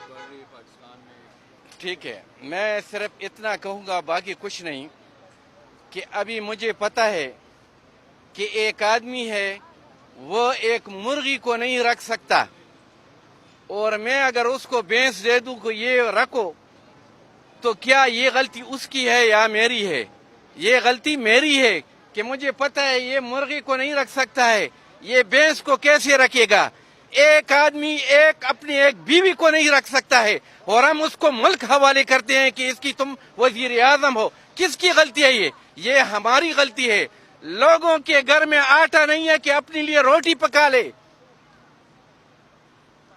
बढ़ रही है पाकिस्तान में। ठीक है, मैं सिर्फ इतना कहूँगा, बाकी कुछ नहीं, कि अभी मुझे पता है कि एक आदमी है वो एक मुर्गी को नहीं रख सकता, और मैं अगर उसको भैंस दे दूं को ये रखो, तो क्या ये गलती उसकी है या मेरी है? ये गलती मेरी है कि मुझे पता है ये मुर्गी को नहीं रख सकता है, ये भैंस को कैसे रखेगा? एक आदमी अपनी एक बीवी को नहीं रख सकता है और हम उसको मुल्क हवाले करते हैं कि इसकी तुम वजीर आजम हो। किसकी गलती है ये हमारी गलती है। लोगों के घर में आटा नहीं है कि अपने लिए रोटी पका ले,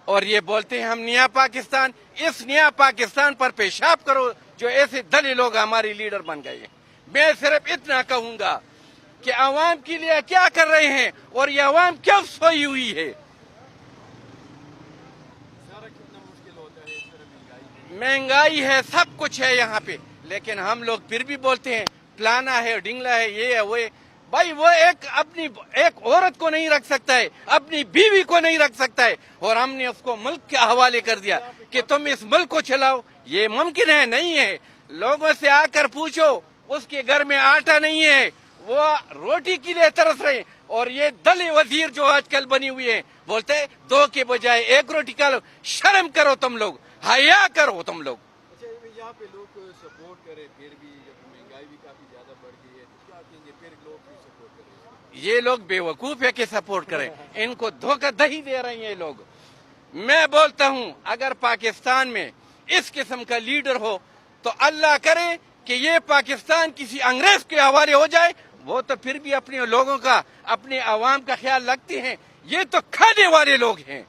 और ये बोलते हैं हम नया पाकिस्तान। इस नया पाकिस्तान पर पेशाब करो जो ऐसे दली लोग हमारे लीडर बन गए हैं। मैं सिर्फ इतना कहूंगा कि आवाम के लिए क्या कर रहे हैं और ये आवाम क्यों सोई हुई है। कितना मुश्किल होता है इस तरह महंगाई है, सब कुछ है यहाँ पे, लेकिन हम लोग फिर भी बोलते हैं फलाना है, डिंगला है, ये है, वो है। भाई वो एक औरत को नहीं रख सकता है, अपनी बीवी को नहीं रख सकता है, और हमने उसको मुल्क के हवाले कर दिया कि तुम इस मुल्क को चलाओ। ये मुमकिन है? नहीं है। लोगों से आकर पूछो, उसके घर में आटा नहीं है, वो रोटी के लिए तरस रहे। और ये दली वजीर जो आजकल बनी हुई है, बोलते हैं 2 के बजाय 1 रोटी खा लो। शर्म करो तुम लोग, हया करो तुम लोग। अच्छा, यहाँ पे लोग सपोर्ट करें, फिर भी जब महंगाई भी काफी ज्यादा बढ़ गई है तो क्या कहेंगे? फिर लोग भी सपोर्ट करें? ये लोग बेवकूफ है कि सपोर्ट करें, इनको धोखा दही दे रहे हैं ये लोग। मैं बोलता हूं अगर पाकिस्तान में इस किस्म का लीडर हो तो अल्लाह करे कि ये पाकिस्तान किसी अंग्रेज के हवाले हो जाए। वो तो फिर भी अपने लोगों का, अपने अवाम का ख्याल रखते हैं। ये तो खाने वाले लोग हैं।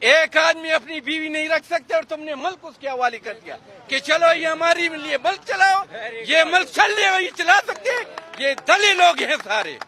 एक आदमी अपनी बीवी नहीं रख सकते और तुमने मुल्क उसके हवाले कर दिया कि चलो ये हमारे लिए मुल्क चलाओ। ये मुल्क चलने वाली चला सकते हैं? ये दली लोग हैं सारे।